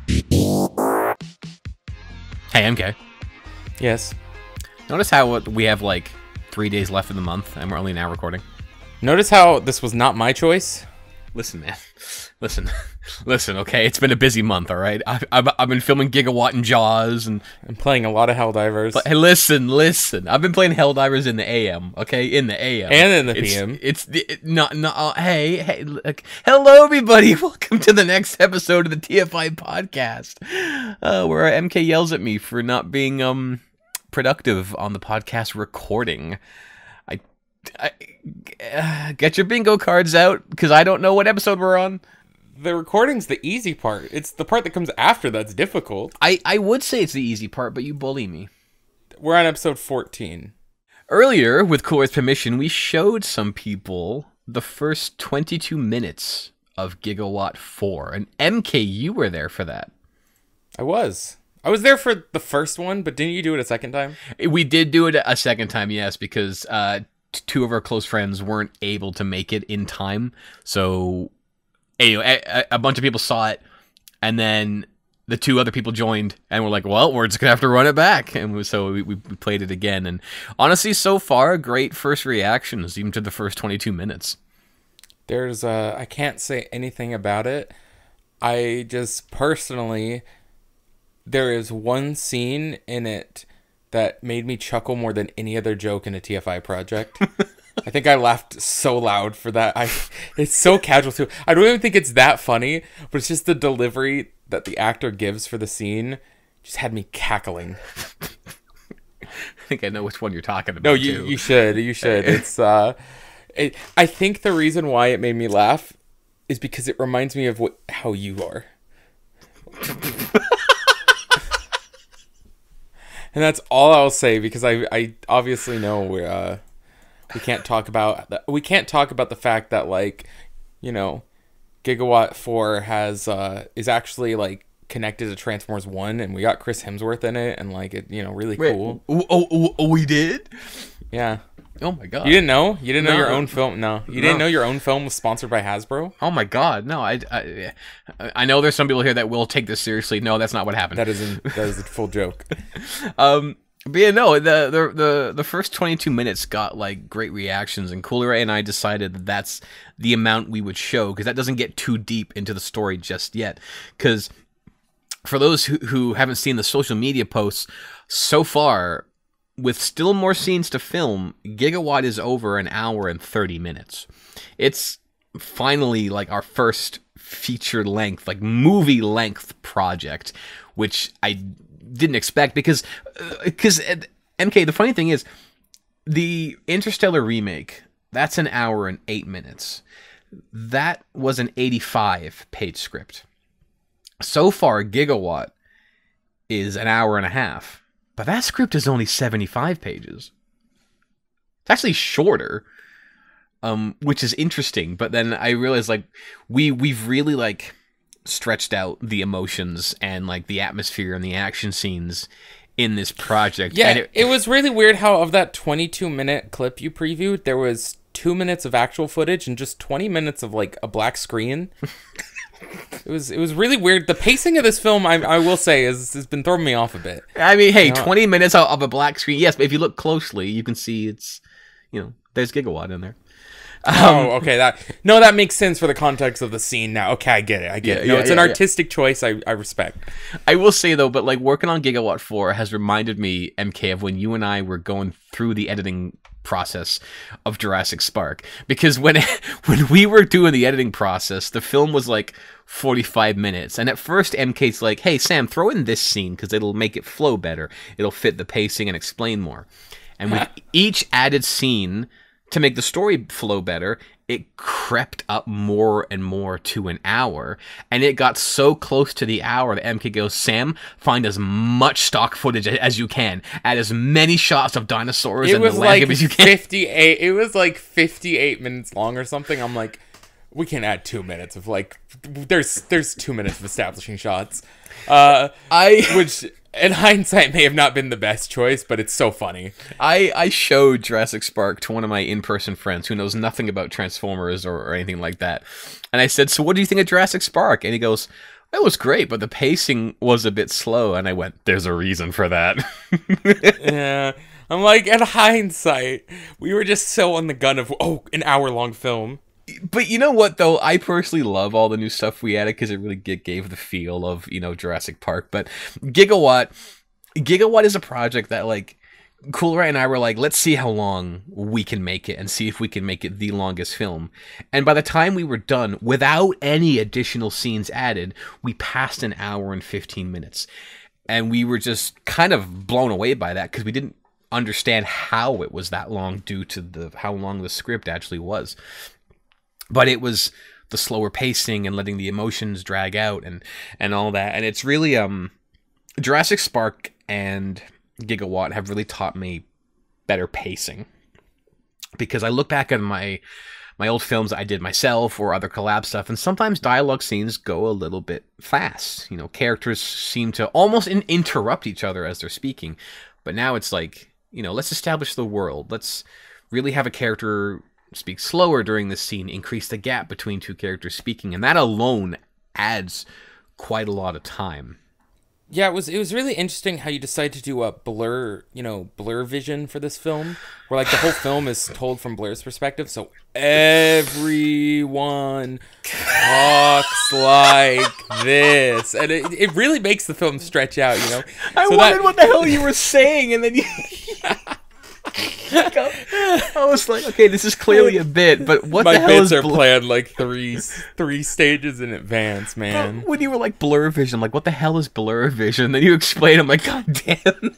Hey, MK. Yes. Notice how we have like 3 days left in the month and we're only now recording? Notice how this was not my choice? Listen, man. Listen, okay? It's been a busy month, all right? I've been filming Gigawatt and Jaws and... I'm playing a lot of Helldivers. But, hey, listen. I've been playing Helldivers in the AM, okay? In the AM. And in the PM. Hey, look. Hello, everybody. Welcome to the next episode of the TFI podcast, where MK yells at me for not being productive on the podcast recording. I get your bingo cards out, because I don't know what episode we're on. The recording's the easy part. It's the part that comes after that's difficult. I would say it's the easy part, but you bully me. We're on episode 14. Earlier, with Core's permission, we showed some people the first 22 minutes of Gigawatt 4. And MK, you were there for that. I was there for the first one, but didn't you do it a second time? We did do it a second time, yes, because two of our close friends weren't able to make it in time. So... Anyway, a bunch of people saw it, and then the two other people joined, and we're like, well, we're just going to have to run it back. And so we played it again. And honestly, so far, great first reactions, even to the first 22 minutes. There's, I can't say anything about it. I just personally, there is one scene in it that made me chuckle more than any other joke in a TFI project. I think I laughed so loud for that. It's so casual too. I don't even think it's that funny, but it's just the delivery that the actor gives for the scene just had me cackling. I think I know which one you're talking about. No, you should. It's I think the reason why it made me laugh is because it reminds me of how you are. And that's all I'll say, because I obviously know we can't talk about the fact that, like, you know, Gigawatt 4 is actually like connected to Transformers 1, and we got Chris Hemsworth in it, and like it, you know, really cool. Oh, we did? Yeah. Oh my god. You didn't know? You didn't know your own film? No. You didn't know your own film was sponsored by Hasbro? Oh my god. No, I know there's some people here that will take this seriously. No, that's not what happened. That is a full joke. But yeah, no, the first 22 minutes got like great reactions, and Cooler and I decided that that's the amount we would show, because that doesn't get too deep into the story just yet. Because for those who haven't seen the social media posts so far, with still more scenes to film, Gigawatt is over an hour and 30 minutes. It's finally like our first feature length, like movie length project, which I didn't expect, because MK, the funny thing is, the Interstellar remake, that's an hour and 8 minutes. That was an 85-page script. So far, Gigawatt is an hour and a half, but that script is only 75 pages. It's actually shorter, which is interesting. But then I realized, like, we've really like stretched out the emotions and like the atmosphere and the action scenes in this project. Yeah, and it was really weird how of that 22-minute clip you previewed, there was 2 minutes of actual footage and just 20 minutes of like a black screen. It was really weird. The pacing of this film, I will say, has been throwing me off a bit. I mean, hey, 20 minutes of a black screen, yes, but if you look closely, you can see it's, you know, there's Gigawatt in there. Okay, that makes sense for the context of the scene now. Okay, I get it. It's an artistic choice I respect. I will say, though, but like working on Gigawatt 4 has reminded me, MK, of when you and I were going through the editing process of Jurassic Spark. Because when we were doing the editing process, the film was like 45 minutes. And at first, MK's like, hey, Sam, throw in this scene because it'll make it flow better. It'll fit the pacing and explain more. And with each added scene, to make the story flow better, it crept up more and more to an hour, and it got so close to the hour that MK goes, Sam, find as much stock footage as you can, add as many shots of dinosaurs and the landscape as you can. 58. It was like 58 minutes long or something. I'm like, we can add 2 minutes of like, there's 2 minutes of establishing shots, which in hindsight may have not been the best choice, but it's so funny. I showed Jurassic Spark to one of my in-person friends who knows nothing about Transformers or anything like that. And I said, so what do you think of Jurassic Spark? And he goes, That was great, but the pacing was a bit slow, and I went, "There's a reason for that." Yeah. I'm like, in hindsight, we were just so on the gun of, an hour-long film. But you know what, though? I personally love all the new stuff we added because it really gave the feel of, Jurassic Park. But Gigawatt is a project that, like, Cooler and I were like, let's see how long we can make it and see if we can make it the longest film. And by the time we were done, without any additional scenes added, we passed an hour and 15 minutes. And we were just kind of blown away by that because we didn't understand how it was that long due to how long the script actually was. But it was the slower pacing and letting the emotions drag out and all that. And it's really Jurassic Spark and Gigawatt have really taught me better pacing, because I look back at my old films I did myself or other collab stuff, and sometimes dialogue scenes go a little bit fast. Characters seem to almost interrupt each other as they're speaking. But now it's like, let's establish the world. Let's really have a character speak slower during this scene, increase the gap between two characters speaking, and that alone adds quite a lot of time. Yeah, it was really interesting how you decided to do a blur vision for this film, where like the whole film is told from Blur's perspective, so everyone talks like this, and it really makes the film stretch out, I wondered what the hell you were saying, and then you... I was like, okay, this is clearly a bit, but what the hell is... My bits are planned like three stages in advance, man. But when you were like blur vision, I'm like, what the hell is blur vision? Then you explain, I'm like, god damn.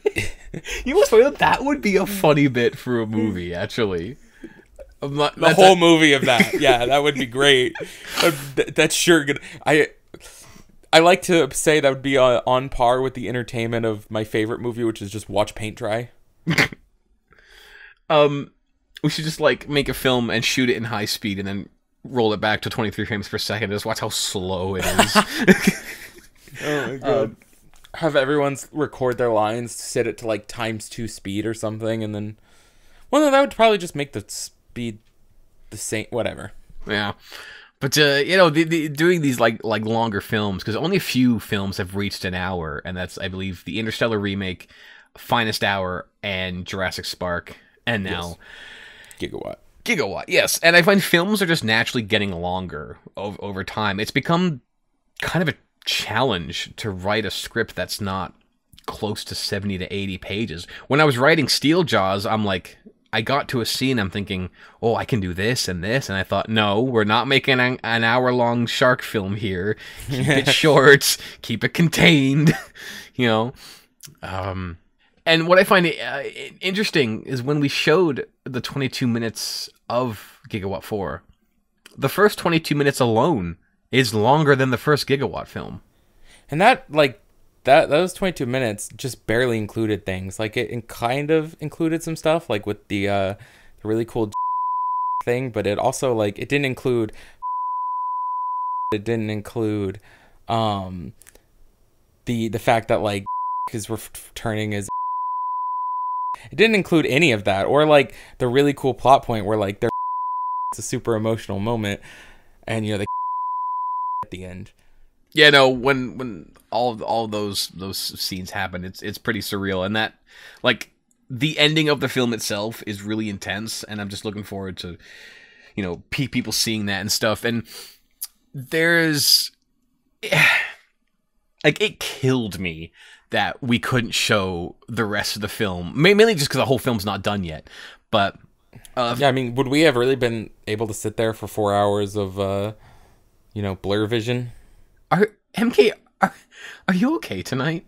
You must know that would be a funny bit for a movie, actually. The whole movie of that. Yeah, that would be great. That's sure good. I like to say that would be on par with the entertainment of my favorite movie, which is just watch paint dry. We should just like make a film and shoot it in high speed and then roll it back to 23 frames per second. Just watch how slow it is. Oh my god. Have everyone record their lines, set it to like ×2 speed or something, and then... Well, no, that would probably just make the speed the same, whatever. Yeah. But, doing these like longer films, because only a few films have reached an hour, and that's, I believe, the Interstellar remake, Finest Hour, and Jurassic Spark, and now... Yes. Gigawatt, yes. And I find films are just naturally getting longer over time. It's become kind of a challenge to write a script that's not close to 70 to 80 pages. When I was writing Steel Jaws, I'm like, I got to a scene, I'm thinking, oh, I can do this and this, and I thought, no, we're not making an hour-long shark film here. Keep it short, keep it contained, And what I find interesting is when we showed the 22 minutes of Gigawatt 4, the first 22 minutes alone is longer than the first Gigawatt film. And those 22 minutes just barely included things. Like, it kind of included some stuff, like with the really cool thing, but it also, like, it didn't include the fact that, like, is returning as... It didn't include any of that, or like the really cool plot point where like it's a super emotional moment, and they at the end. Yeah, no, when all those scenes happen, it's pretty surreal, and that, like, the ending of the film itself is really intense, and I'm just looking forward to people seeing that and stuff. And there's like, it killed me that we couldn't show the rest of the film, mainly just because the whole film's not done yet. But yeah, I mean, would we have really been able to sit there for 4 hours of blur vision? Are you okay tonight?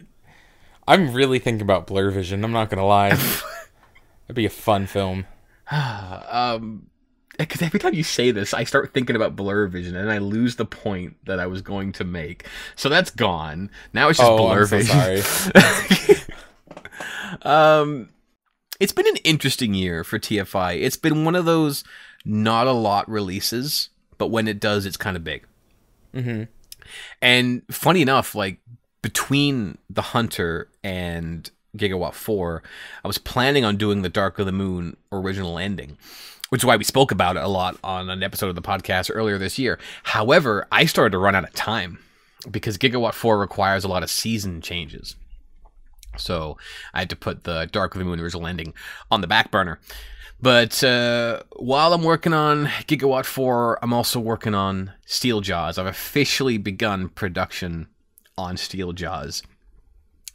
I'm really thinking about blur vision, I'm not gonna lie. That'd be a fun film. Because every time you say this, I start thinking about blur vision, and I lose the point that I was going to make. So that's gone. Now it's just blur vision. Sorry. It's been an interesting year for TFI. It's been one of those not a lot releases, but when it does, it's kind of big. Mm-hmm. And funny enough, like, between The Hunter and Gigawatt 4, I was planning on doing the Dark of the Moon original ending, which is why we spoke about it a lot on an episode of the podcast earlier this year. However, I started to run out of time. because Gigawatt 4 requires a lot of season changes. So I had to put the Dark of the Moon original ending on the back burner. But while I'm working on Gigawatt 4, I'm also working on Steel Jaws. I've officially begun production on Steel Jaws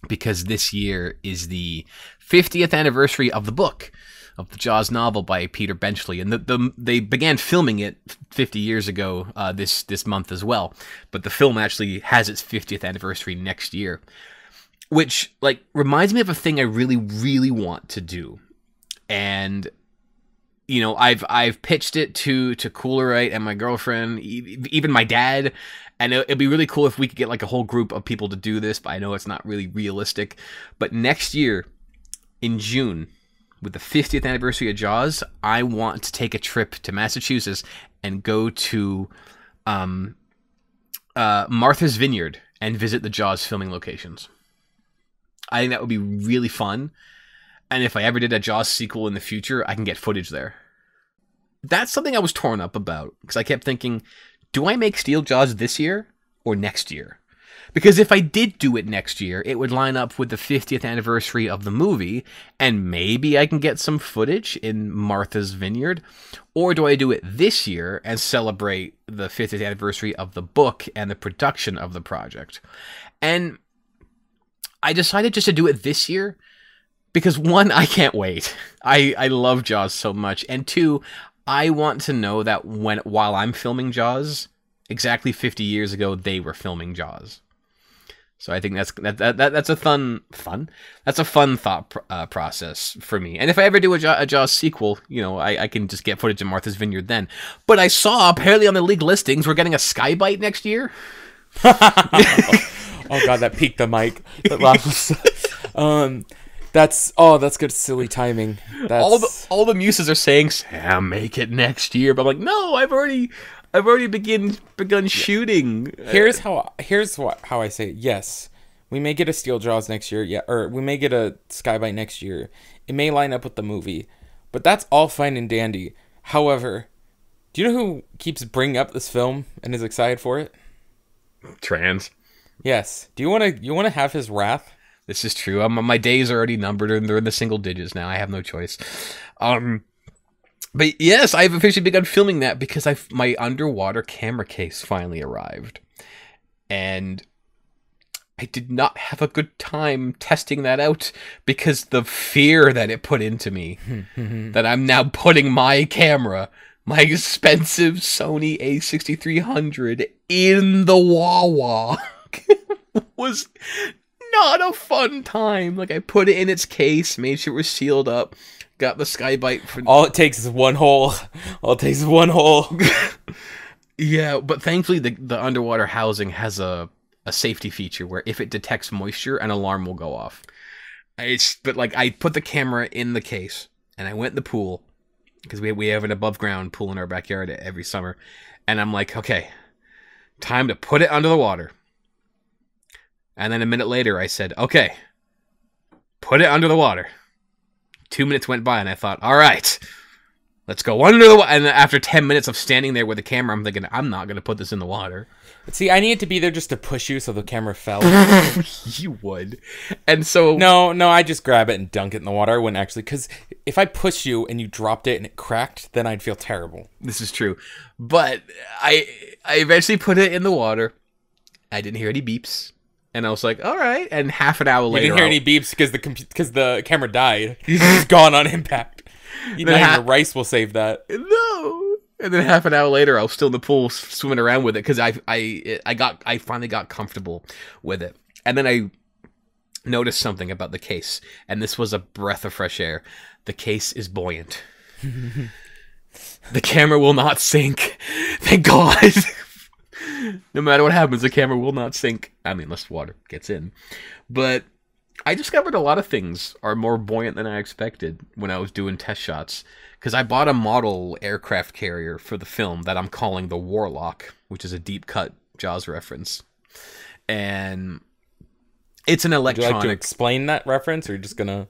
because this year is the 50th anniversary of the book, of the Jaws novel by Peter Benchley. And they began filming it 50 years ago this month as well. But the film actually has its 50th anniversary next year, which like reminds me of a thing I really, really want to do. And you know, I've pitched it to Coolerite and my girlfriend, even my dad, and it'd be really cool if we could get like a whole group of people to do this, but I know it's not really realistic. But next year, in June, with the 50th anniversary of Jaws, I want to take a trip to Massachusetts and go to Martha's Vineyard and visit the Jaws filming locations. I think that would be really fun. And if I ever did a Jaws sequel in the future, I can get footage there. That's something I was torn up about, because I kept thinking, do I make Steel Jaws this year or next year? Because if I did do it next year, it would line up with the 50th anniversary of the movie, and maybe I can get some footage in Martha's Vineyard. Or do I do it this year and celebrate the 50th anniversary of the book and the production of the project? And I decided just to do it this year, because one, I can't wait. I love Jaws so much. And two, I want to know that while I'm filming Jaws, exactly 50 years ago, they were filming Jaws. So I think that's a fun thought process for me. And if I ever do a Jaws sequel, you know, I can just get footage of Martha's Vineyard then. But I saw apparently on the league listings we're getting a Skybite next year. Oh god, that peaked the mic. That laugh was that's good silly timing. All the muses are saying, Sam, make it next year, but I'm like, no, I've already begun shooting. Here's how I say it. Yes, we may get a Steel Jaws next year, yeah, or we may get a Skybite next year. It may line up with the movie, but that's all fine and dandy. However, do you know who keeps bringing up this film and is excited for it? Trans. Yes. Do you want to have his wrath? This is true. My days are already numbered, and they're in the single digits now. I have no choice. But yes, I've officially begun filming that because my underwater camera case finally arrived. And I did not have a good time testing that out because the fear that it put into me, that I'm now putting my camera, my expensive Sony a6300, in the Wawa was not a fun time. Like, I put it in its case, made sure it was sealed up, got the Skybite for... All it takes is one hole. Yeah, but thankfully the underwater housing has a safety feature where if it detects moisture, an alarm will go off. But like, I put the camera in the case and I went in the pool because we have an above ground pool in our backyard every summer, and I'm like, okay, time to put it under the water. And then a minute later, I said, okay, put it under the water. 2 minutes went by, and I thought, all right, let's go under the water. And after 10 minutes of standing there with the camera, I'm thinking, I'm not going to put this in the water. See, I needed to be there just to push you so the camera fell. You would. And so... No, I just grab it and dunk it in the water. I wouldn't actually, because if I pushed you and you dropped it and it cracked, then I'd feel terrible. This is true. But I eventually put it in the water. I didn't hear any beeps. And I was like, all right. And half an hour later... You didn't hear any beeps because the camera died. It's gone on impact. Even your rice will save that. No. And then half an hour later, I was still in the pool swimming around with it because I finally got comfortable with it. And then I noticed something about the case. And this was a breath of fresh air. The case is buoyant. The camera will not sink. Thank God. No matter what happens, the camera will not sink. I mean, unless water gets in. But I discovered a lot of things are more buoyant than I expected when I was doing test shots. Because I bought a model aircraft carrier for the film that I'm calling the Warlock, which is a deep cut Jaws reference. And it's an electronic... Would you like to explain that reference, or are you just gonna...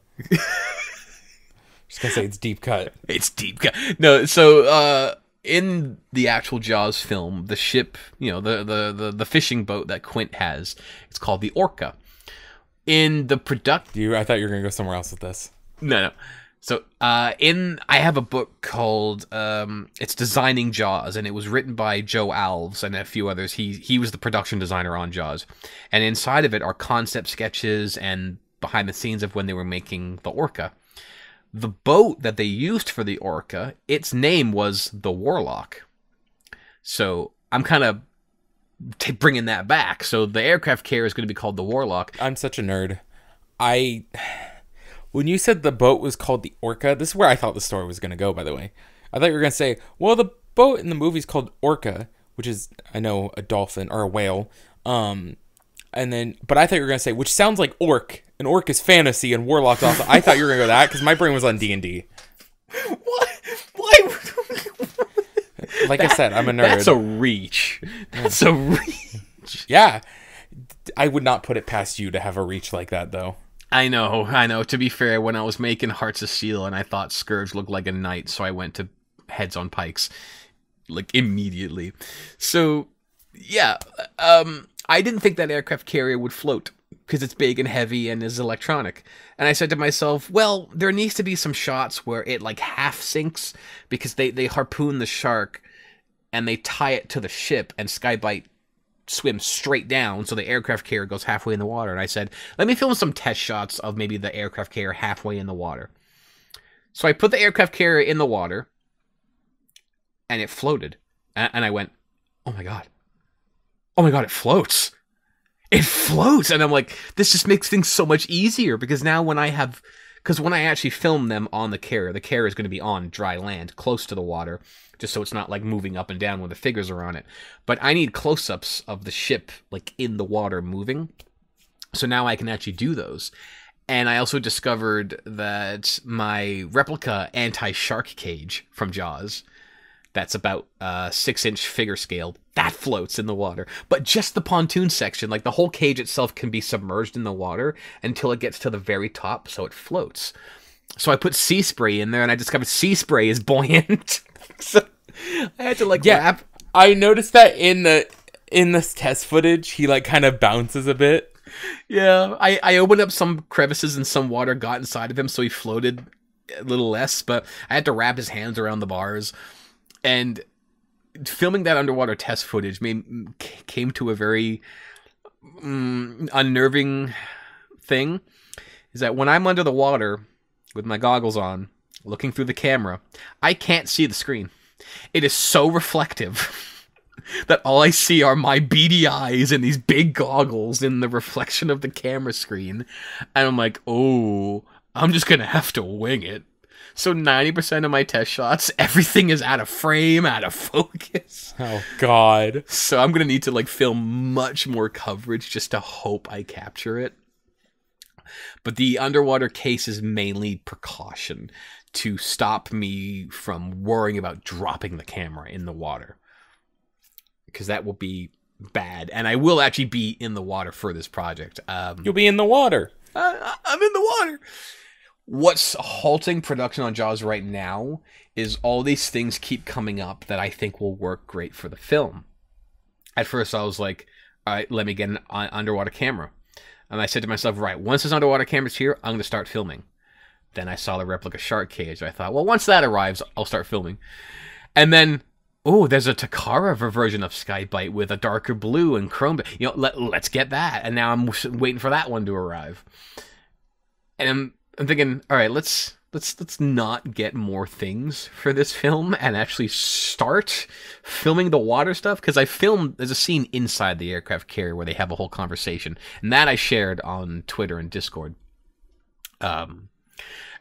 Just gonna say it's deep cut. It's deep cut. No, so... in the actual Jaws film, the ship, the fishing boat that Quint has, it's called the Orca. In the I thought you were gonna go somewhere else with this. No. So, I have a book called, it's Designing Jaws, and it was written by Joe Alves and a few others. He was the production designer on Jaws. And inside of it are concept sketches and behind the scenes of when they were making the Orca. The boat that they used for the Orca, its name was the Warlock. So, I'm kind of bringing that back. So, the aircraft carrier is going to be called the Warlock. I'm such a nerd. When you said the boat was called the Orca, this is where I thought the story was going to go, by the way. I thought you were going to say, well, the boat in the movie is called Orca, which is, I know, a dolphin or a whale. But I thought you were going to say, which sounds like orc. An orc is fantasy and Warlock's also. I thought you were going to go that because my brain was on D&D. What? Why? Like I said, I'm a nerd. That's a reach. That's a reach. Yeah. I would not put it past you to have a reach like that, though. I know. To be fair, when I was making Hearts of Steel and I thought Scourge looked like a knight, so I went to Heads on Pikes, like, immediately. So, yeah, I didn't think that aircraft carrier would float, because it's big and heavy and is electronic. And I said to myself, well, there needs to be some shots where it, like, half sinks, because they harpoon the shark, and they tie it to the ship, and Skybite swim straight down, so the aircraft carrier goes halfway in the water. And I said, let me film some test shots of maybe the aircraft carrier halfway in the water. So I put the aircraft carrier in the water, and it floated. And I went, oh my god, it floats. It floats! And I'm like, this just makes things so much easier, because now when I actually film them on the carrier is going to be on dry land, close to the water, just so it's not like moving up and down when the figures are on it. But I need close-ups of the ship like in the water moving. So now I can actually do those. And I also discovered that my replica anti-shark cage from Jaws, that's about 6-inch figure scale, that floats in the water. But just the pontoon section, like the whole cage itself can be submerged in the water until it gets to the very top, so it floats. So I put sea spray in there, and I discovered sea spray is buoyant. So I had to wrap. I noticed that in this test footage, he like kind of bounces a bit. Yeah, I opened up some crevices and some water got inside of him, so he floated a little less. But I had to wrap his hands around the bars, and filming that underwater test footage came to a very unnerving thing. Is that when I'm under the water with my goggles on, looking through the camera, I can't see the screen. It is so reflective that all I see are my beady eyes and these big goggles in the reflection of the camera screen. And I'm like, oh, I'm just going to have to wing it. So 90% of my test shots, everything is out of frame, out of focus. Oh, God. So I'm going to need to film much more coverage just to hope I capture it. But the underwater case is mainly precaution to stop me from worrying about dropping the camera in the water, because that will be bad. And I will actually be in the water for this project. You'll be in the water. I'm in the water. What's halting production on Jaws right now is all these things keep coming up that I think will work great for the film. At first I was like, all right, let me get an underwater camera. And I said to myself, right, once this underwater camera's here, I'm going to start filming. Then I saw the replica shark cage. I thought, well, once that arrives, I'll start filming. And then, oh, there's a Takara version of Skybite with a darker blue and chrome. Let's get that. And now I'm waiting for that one to arrive. And I'm thinking, all right, let's not get more things for this film and actually start filming the water stuff. Because there's a scene inside the aircraft carrier where they have a whole conversation. And that I shared on Twitter and Discord.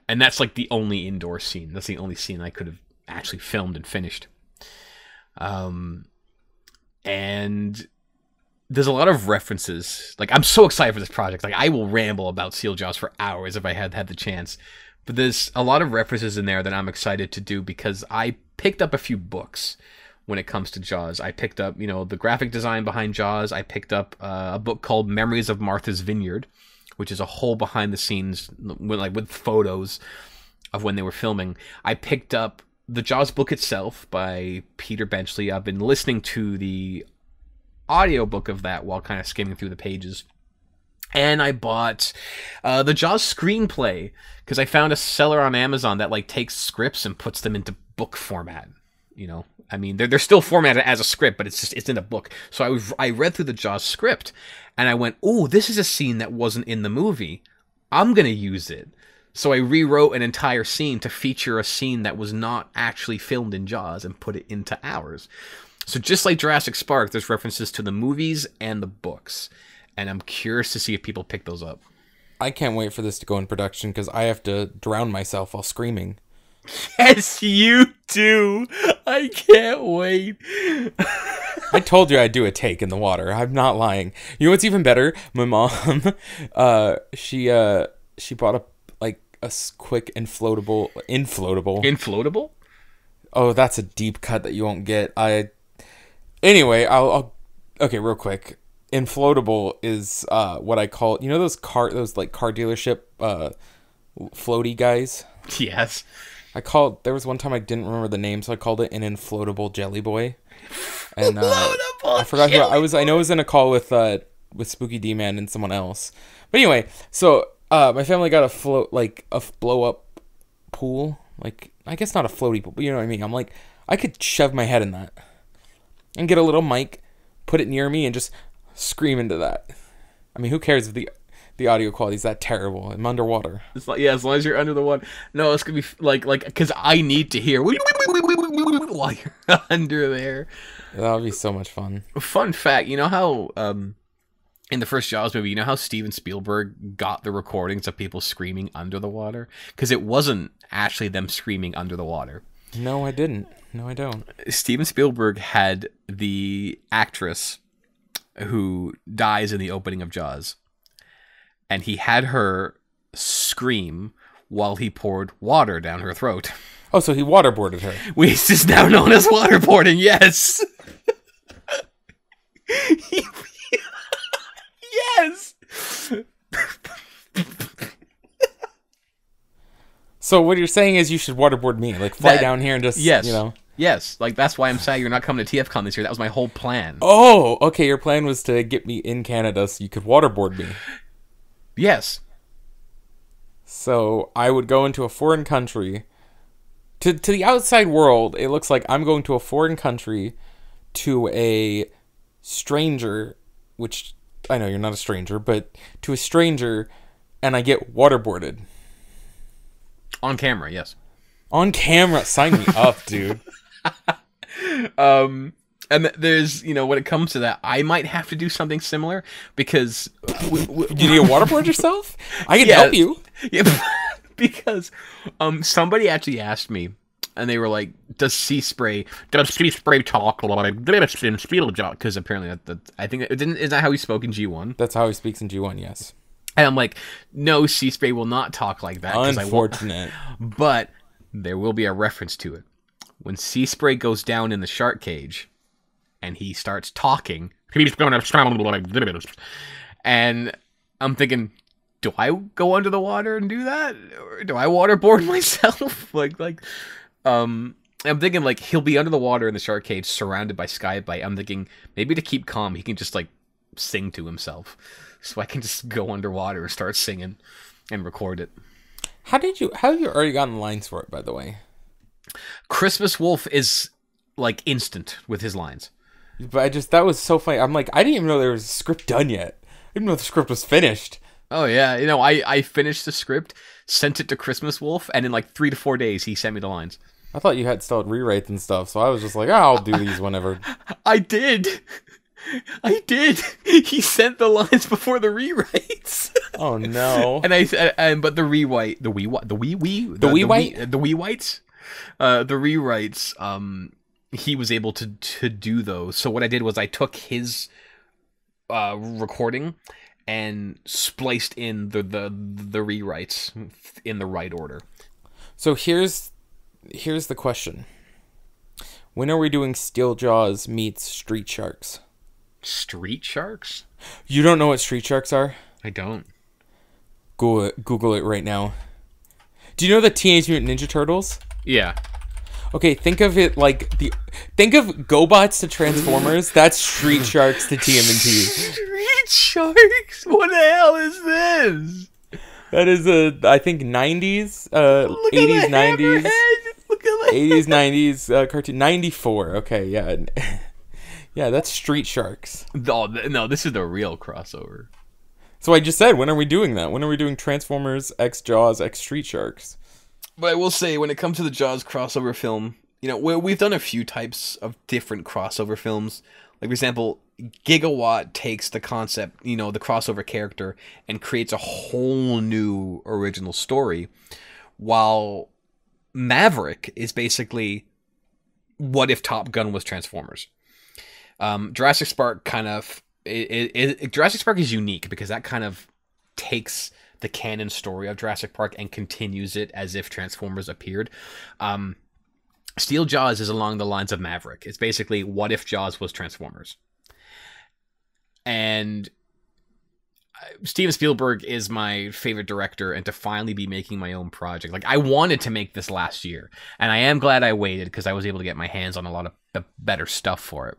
And that's like the only indoor scene. That's the only scene I could have actually filmed and finished. And there's a lot of references. Like, I'm so excited for this project. Like, I will ramble about Seal Jaws for hours if I had the chance. But there's a lot of references in there that I'm excited to do because I picked up a few books when it comes to Jaws. I picked up, the graphic design behind Jaws. I picked up a book called Memories of Martha's Vineyard, which is a whole behind the scenes with photos of when they were filming. I picked up the Jaws book itself by Peter Benchley. I've been listening to the audiobook of that while kind of skimming through the pages. And I bought the Jaws screenplay because I found a seller on Amazon that like takes scripts and puts them into book format. You know, I mean, they're still formatted as a script, but it's in a book. So I read through the Jaws script, and I went, "Oh, this is a scene that wasn't in the movie. I'm gonna use it." So I rewrote an entire scene to feature a scene that was not actually filmed in Jaws and put it into ours. So just like Jurassic Spark, there's references to the movies and the books. And I'm curious to see if people pick those up. I can't wait for this to go in production because I have to drown myself while screaming. Yes, you do. I can't wait. I told you I'd do a take in the water. I'm not lying. You know what's even better? My mom, she bought a quick inflatable. Inflatable? Oh, that's a deep cut that you won't get. Anyway, I'll okay, real quick. Inflatable is what I call, you know, those car dealership floaty guys. Yes. There was one time I didn't remember the name, so I called it an inflatable jelly boy. And I forgot who I was. I know I was in a call with Spooky D-Man and someone else. But anyway, so my family got a blow up pool. Like, I guess not a floaty pool, but you know what I mean. I'm like, I could shove my head in that and get a little mic, put it near me, and just scream into that. I mean, who cares if the audio quality is that terrible? I'm underwater. It's like, yeah, as long as you're under the water. No, it's gonna be like because I need to hear while you're under there. That would be so much fun. Fun fact, you know how in the first Jaws movie, you know how Steven Spielberg got the recordings of people screaming under the water? Because it wasn't actually them screaming under the water. No, I didn't. No, I don't. Steven Spielberg had the actress who dies in the opening of Jaws, and he had her scream while he poured water down her throat. Oh, so he waterboarded her. Which is now known as waterboarding, yes. Yes. So what you're saying is you should waterboard me, like fly down here and just, yes. You know. Yes, like that's why I'm sad you're not coming to TFCon this year. That was my whole plan. Oh, okay. Your plan was to get me in Canada so you could waterboard me. Yes. So I would go into a foreign country. To the outside world, it looks like I'm going to a foreign country to a stranger, which I know you're not a stranger, but to a stranger, and I get waterboarded. On camera, yes. On camera. Sign me up, dude. And there's, you know, when it comes to that, I might have to do something similar because you need to waterboard yourself? I can help you. Yeah, because somebody actually asked me, and they were like, does sea spray talk like this in Spielberg? Because apparently I think is that how he spoke in G1? That's how he speaks in G1, yes. And I'm like, no, sea spray will not talk like that. Unfortunate. But there will be a reference to it. When sea spray goes down in the shark cage and he starts talking, and I'm thinking, do I go under the water and do that? Or do I waterboard myself? I'm thinking like he'll be under the water in the shark cage surrounded by skylight. I'm thinking maybe to keep calm, he can just like sing to himself. So I can just go underwater and start singing and record it. How have you already gotten lines for it, by the way? Christmas Wolf is like instant with his lines. But that was so funny. I'm like, I didn't even know there was a script done yet. I didn't know the script was finished. Oh yeah, you know, I finished the script, sent it to Christmas Wolf, and in like 3 to 4 days he sent me the lines. I thought you had still rewrites and stuff, so I was just like, I'll do these whenever. I did. He sent the lines before the rewrites. Oh no! But the rewrites, he was able to do those. So what I did was I took his recording and spliced in the rewrites in the right order. So here's the question: when are we doing Steel Jaws meets Street Sharks? Street Sharks? You don't know what Street Sharks are? I don't. Google it right now. Do you know the Teenage Mutant Ninja Turtles? Yeah. Okay, think of it like think of GoBots to Transformers. That's Street Sharks to TMNT. Street Sharks? What the hell is this? That is I think 90s, Look 80s, at the 90s, hammerhead. Look at the 80s, 90s cartoon. 94. Okay, yeah. Yeah, that's Street Sharks. No, this is the real crossover. So I just said, when are we doing that? When are we doing Transformers X Jaws X Street Sharks? But I will say, when it comes to the Jaws crossover film, you know, we've done a few types of different crossover films. Like, for example, Gigawatt takes the concept, you know, the crossover character, and creates a whole new original story, while Maverick is basically, what if Top Gun was Transformers? Jurassic Spark kind of... Jurassic Park is unique because that kind of takes the canon story of Jurassic Park and continues it as if Transformers appeared. Steel Jaws is along the lines of Maverick. It's basically, what if Jaws was Transformers? And Steven Spielberg is my favorite director, and to finally be making my own project. Like, I wanted to make this last year, and I am glad I waited because I was able to get my hands on a lot of better stuff for it.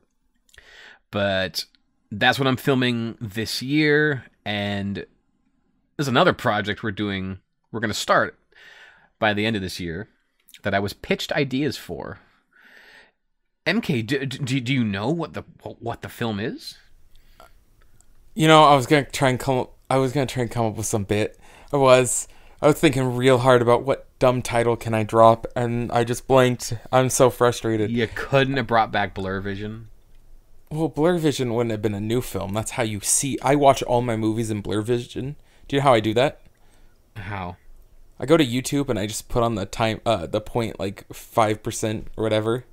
But that's what I'm filming this year, and there's another project we're going to start by the end of this year that I was pitched ideas for. MK, do you know what the film is? You know, I was gonna try and come up with some bit. I was thinking real hard about what dumb title can I drop, and I just blanked. I'm so frustrated. You couldn't have brought back Blur Vision. Well, Blur Vision wouldn't have been a new film. That's how you see. I watch all my movies in Blur Vision. Do you know how I do that? How? I go to YouTube and I just put on the time, the point like 5% or whatever.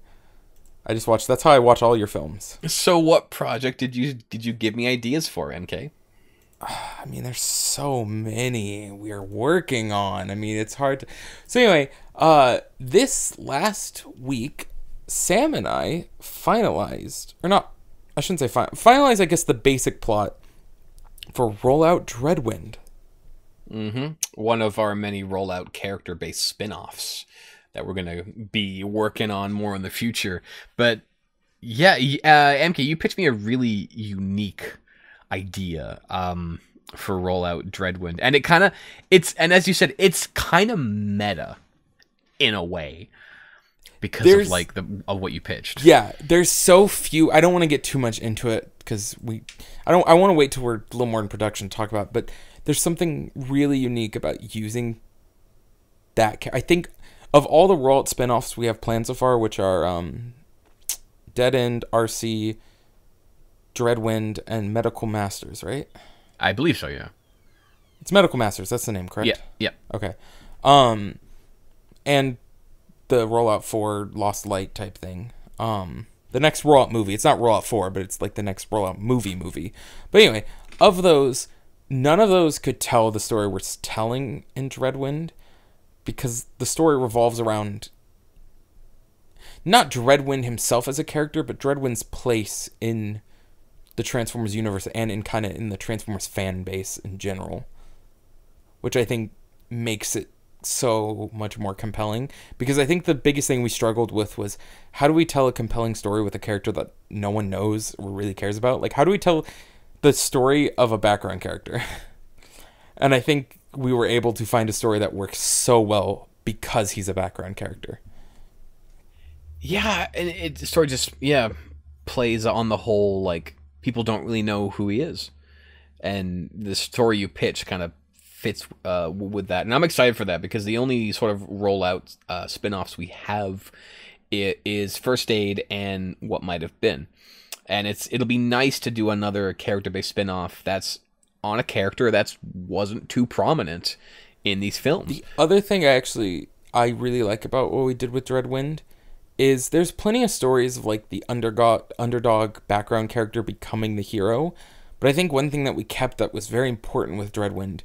I just watch. That's how I watch all your films. So, what project did you give me ideas for, MK? I mean, there's so many we are working on. I mean, it's hard to... So anyway, this last week, Sam and I finalized, or not, I shouldn't say finalized, I guess, the basic plot for Rollout Dreadwind. Mm-hmm. One of our many Rollout character-based spin-offs that we're going to be working on more in the future. But yeah, MK, you pitched me a really unique idea for Rollout Dreadwind. And and as you said, it's kind of meta in a way because of like of what you pitched. Yeah, there's so few. I don't want to get too much into it because I want to wait till we're a little more in production to talk about it, but there's something really unique about using that. I think of all the Rollout spinoffs we have planned so far, which are Dead End, RC, Dreadwind, and Medical Masters, right? I believe so, yeah. It's Medical Masters, that's the name, correct? Yeah. Okay. And the Rollout 4 Lost Light type thing. The next Rollout movie. It's not Rollout 4, but it's like the next Rollout movie. But anyway, of those, none of those could tell the story we're telling in Dreadwind, because the story revolves around not Dreadwind himself as a character, but Dreadwind's place in the Transformers universe and in the Transformers fan base in general, which I think makes it so much more compelling. Because I think the biggest thing we struggled with was, how do we tell a compelling story with a character that no one knows or really cares about? Like, how do we tell the story of a background character? And I think we were able to find a story that works so well because he's a background character. Yeah, and the story just plays on the whole, like, people don't really know who he is, and the story you pitch kind of fits with that, and I'm excited for that because the only sort of Rollout spin-offs we have is First Aid and What Might Have Been, and it'll be nice to do another character-based spin-off that's on a character that wasn't too prominent in these films. The other thing I really like about what we did with Dreadwind is there's plenty of stories of like the underdog background character becoming the hero, but I think one thing that we kept that was very important with Dreadwind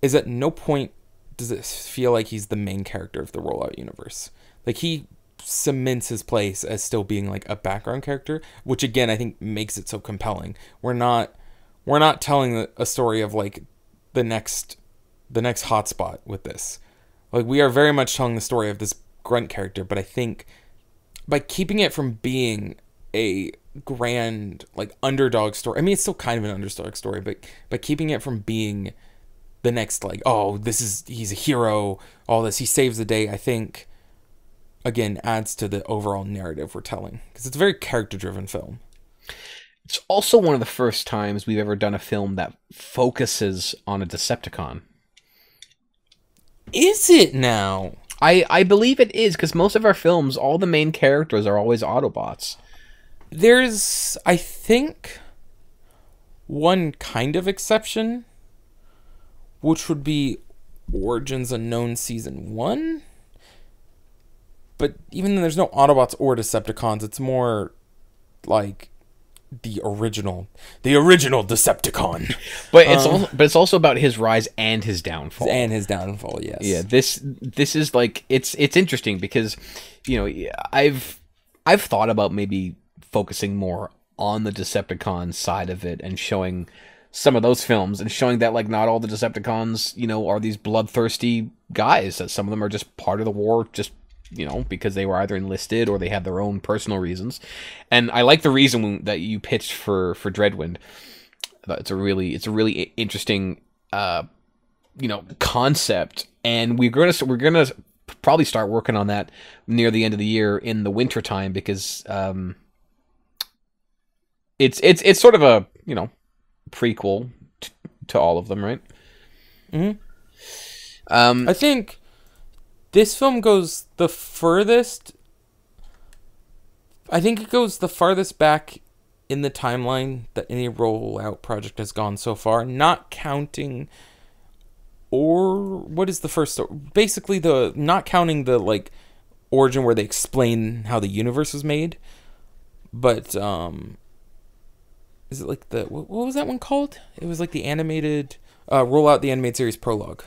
is at no point does it feel like he's the main character of the Rollout universe. Like, he cements his place as still being like a background character, which again I think makes it so compelling. We're not telling a story of like the next hotspot with this. Like, we are very much telling the story of this grunt character, but I think by keeping it from being a grand like underdog story. I mean, it's still kind of an underdog story, but by keeping it from being the next like, oh, he's a hero, all this, he saves the day, I think again adds to the overall narrative we're telling, because it's a very character driven film. It's also one of the first times we've ever done a film that focuses on a Decepticon. Is it now? I believe it is, because most of our films, all the main characters are always Autobots. There's, I think, one kind of exception, which would be Origins Unknown Season 1. But even though there's no Autobots or Decepticons, it's more like the original Decepticon. But it's also about his rise and his downfall. Yes. Yeah, this is like it's interesting because, you know, I've thought about maybe focusing more on the Decepticon side of it and showing some of those films and showing that like not all the Decepticons, you know, are these bloodthirsty guys, that some of them are just part of the war, just, you know, because they were either enlisted or they had their own personal reasons. And I like the reason that you pitched for Dreadwind. It's a really interesting you know, concept, and we're gonna probably start working on that near the end of the year in the winter time, because it's sort of a, you know, prequel to all of them, right? I think this film goes the furthest. I think it goes the farthest back in the timeline that any rollout project has gone so far, not counting, or what is the first, basically the, not counting the like origin where they explain how the universe was made, but is it like the, what was that one called? It was like the animated rollout, the animated series prologue.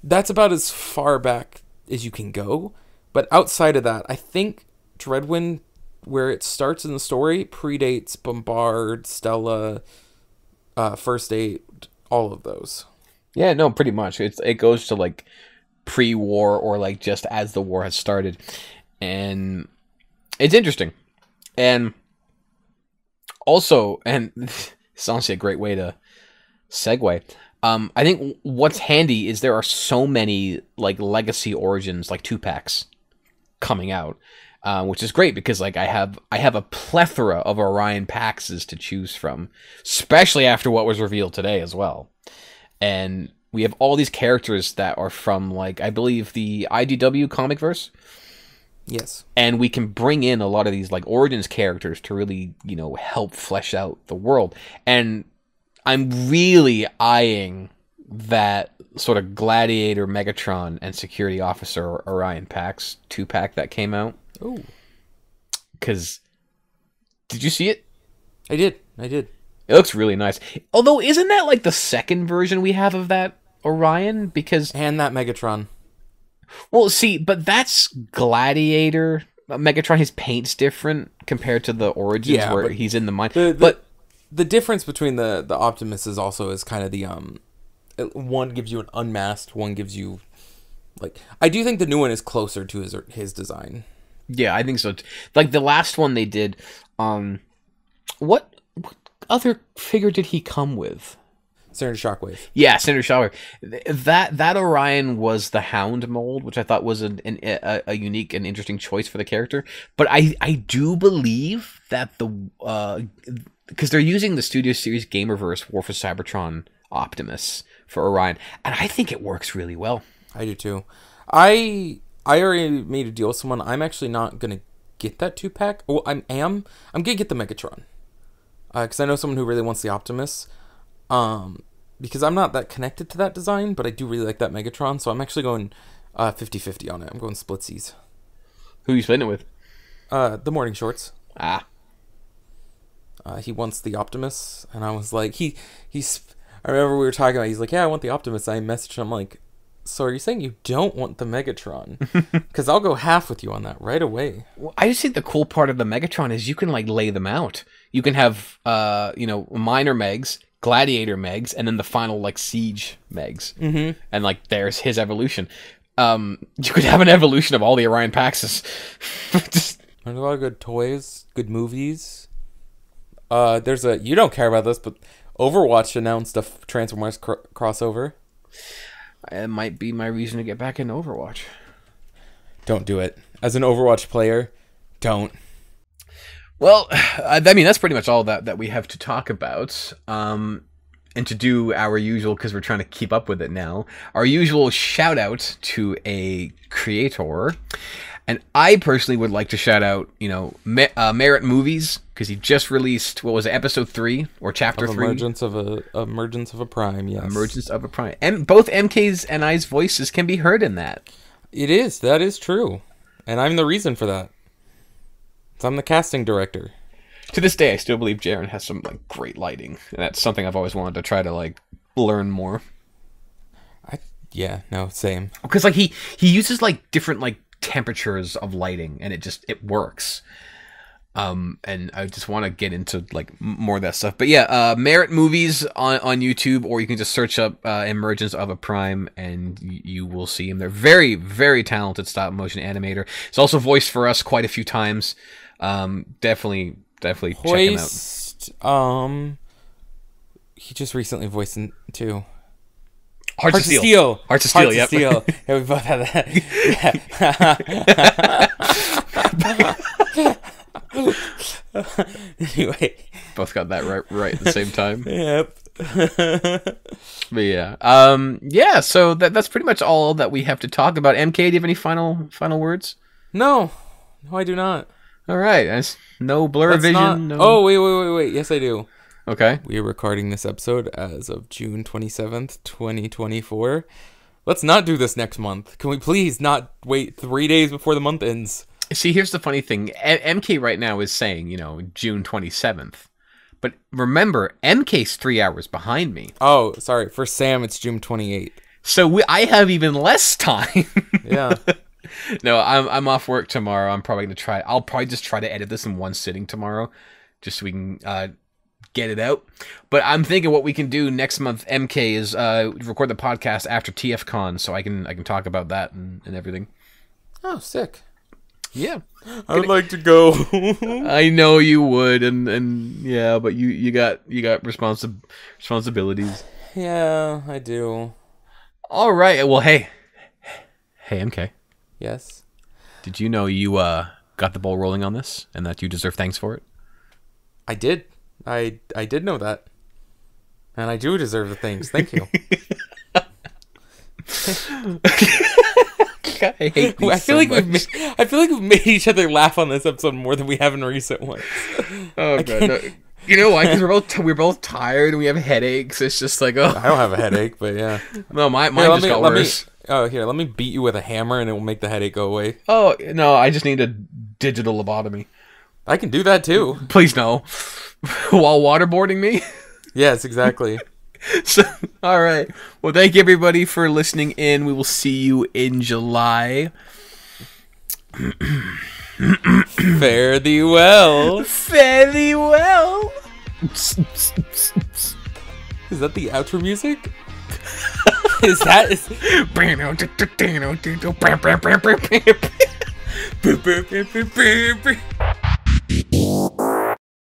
That's about as far back as you can go, but outside of that, I think Dreadwind, where it starts in the story, predates Bombard, Stella, First Aid, all of those. Yeah, no, pretty much. It goes to like pre-war or like just as the war has started, and it's interesting. And also, and it's honestly a great way to segue. I think what's handy is there are so many like legacy origins, like 2-packs coming out, which is great because like I have a plethora of Orion Paxes to choose from, especially after what was revealed today as well. And we have all these characters that are from, like, I believe the IDW comic verse. Yes. And we can bring in a lot of these like Origins characters to really, you know, help flesh out the world. And I'm really eyeing that sort of Gladiator, Megatron, and Security Officer Orion Pax 2-pack that came out. Oh. Because, did you see it? I did. It looks really nice. Although, isn't that like the second version we have of that Orion? Because and that Megatron. Well, see, but that's Gladiator. Megatron, his paint's different compared to the Origins where he's in the mine. But the difference between the Optimus is kind of the one gives you an unmasked, one gives you like, I do think the new one is closer to his design. Yeah, I think so. Like the last one they did, what other figure did he come with? Senator Shockwave. Yeah, Senator Shockwave. That Orion was the Hound mold, which I thought was a unique and interesting choice for the character. But I do believe that because they're using the Studio Series Gamerverse War for Cybertron Optimus for Orion, and I think it works really well. I do too. I already made a deal with someone. I'm actually not gonna get that 2-pack. Well, I'm gonna get the Megatron. Because I know someone who really wants the Optimus. Because I'm not that connected to that design, but I do really like that Megatron, so I'm actually going 50-50 on it. I'm going splitsies. Who are you splitting it with? The Morning Shorts. Ah. He wants the Optimus, and I was like, I remember we were talking about, he's like, yeah, I want the Optimus. I messaged him, I'm like, so are you saying you don't want the Megatron? Because I'll go half with you on that right away. Well, I just think the cool part of the Megatron is you can like lay them out. You can have minor Megs, Gladiator Megs, and then the final like Siege Megs. Mm-hmm. And like there's his evolution. You could have an evolution of all the Orion Paxes. There's a lot of good toys, good movies. There's a, you don't care about this, but Overwatch announced a Transformers crossover. It might be my reason to get back into Overwatch. Don't do it. As an Overwatch player, don't. Well, I mean, that's pretty much all that we have to talk about. And to do our usual, because we're trying to keep up with it now, our usual shout out to a creator. And I personally would like to shout out, Merit Movies, because he just released, what was it, episode 3 or chapter 3? Emergence of a Prime, yes. Emergence of a Prime. And both MK's and I's voices can be heard in that. It is. That is true. And I'm the reason for that. So I'm the casting director. To this day, I still believe Jaren has some great lighting. And that's something I've always wanted to try to learn more. Yeah, no, same. Because he uses different temperatures of lighting, and it works. And I just want to get into more of that stuff. But yeah, Merit Movies on YouTube, or you can just search up Emergence of a Prime, and you will see him. They're very, very talented stop motion animator. He's also voiced for us quite a few times. Definitely check him out. He just recently voiced in too. Hearts of Steel. Hearts of Steel. Yep. Yeah, we both have that. Anyway, both got that right at the same time. Yep. But yeah. So that's pretty much all that we have to talk about. MK, do you have any final words? No, I do not. All right. No blur vision. No... Oh wait. Yes, I do. Okay. We are recording this episode as of June 27th, 2024. Let's not do this next month. Can we please not wait 3 days before the month ends? See, here's the funny thing. MK right now is saying, June 27th. But remember, MK's 3 hours behind me. Oh, sorry. For Sam, it's June 28th. So I have even less time. Yeah. No, I'm off work tomorrow. I'll probably just try to edit this in one sitting tomorrow, just so we can get it out. But I'm thinking what we can do next month, MK, is record the podcast after TFCon, so I can talk about that and everything. Oh, sick. Yeah. I would like to go. I know you would, and yeah, but you got responsibilities. Yeah, I do. All right. Well, hey, MK. Yes. Did you know you got the ball rolling on this, and that you deserve thanks for it? I did. I did know that, and I do deserve the thanks. Thank you. I feel like we've made each other laugh on this episode more than we have in recent ones. Oh god, no. You know why? Because we're both tired and we have headaches. It's just I don't have a headache, but yeah. No, mine just got worse. Here, let me beat you with a hammer and it will make the headache go away. Oh no, I just need a digital lobotomy. I can do that too. Please no. While waterboarding me? Yes, exactly. So, all right. Well, thank you everybody for listening in. We will see you in July. Fare thee well. Fare thee well. Is that the outro music? Is that?